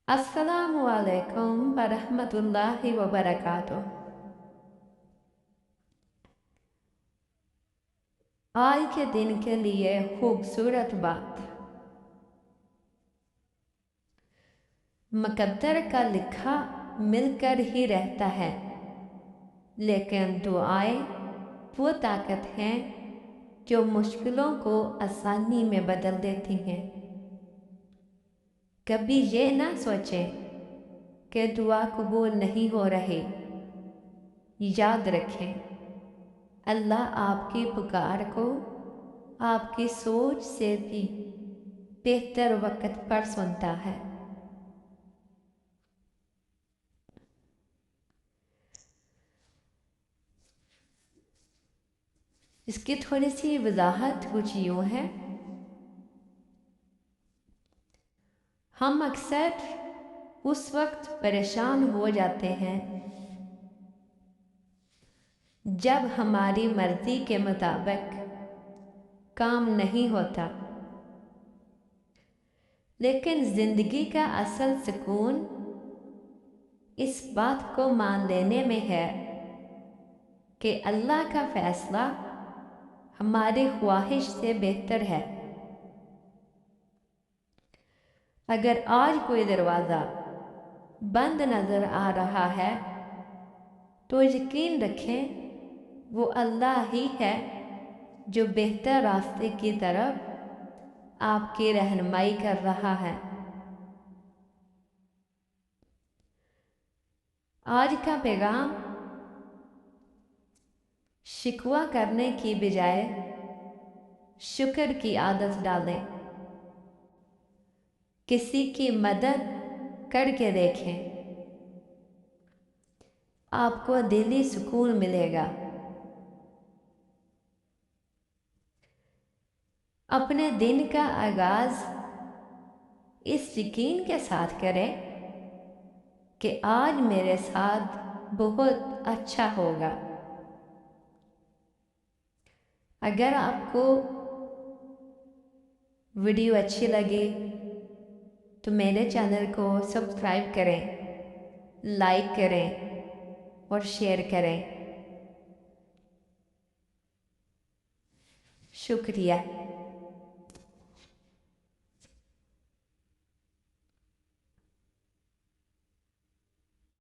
अस्सलामु अलैकुम वरहमतुल्लाहि वबरकातुह। आज के दिन के लिए खूबसूरत बात। मुकद्दर का लिखा मिलकर ही रहता है, लेकिन दुआएं वो ताकत हैं जो मुश्किलों को आसानी में बदल देती हैं। कभी ये ना सोचें कि दुआ कबूल नहीं हो रही। याद रखें, अल्लाह आपकी पुकार को आपकी सोच से भी बेहतर वक्त पर सुनता है। इसकी थोड़ी सी वजाहत कुछ यूँ है। हम अक्सर उस वक्त परेशान हो जाते हैं जब हमारी मर्जी के मुताबिक काम नहीं होता, लेकिन जिंदगी का असल सुकून इस बात को मान लेने में है कि अल्लाह का फैसला हमारी ख्वाहिश से बेहतर है। अगर आज कोई दरवाज़ा बंद नज़र आ रहा है तो यकीन रखें वो अल्लाह ही है जो बेहतर रास्ते की तरफ आपकी रहनुमाई कर रहा है। आज का पैगाम, शिकवा करने की बजाय शुक्र की आदत डालें। किसी की मदद करके देखें, आपको दिली सुकून मिलेगा। अपने दिन का आगाज इस यकीन के साथ करें कि आज मेरे साथ बहुत अच्छा होगा। अगर आपको वीडियो अच्छी लगे तो मेरे चैनल को सब्सक्राइब करें, लाइक करें और शेयर करें। शुक्रिया।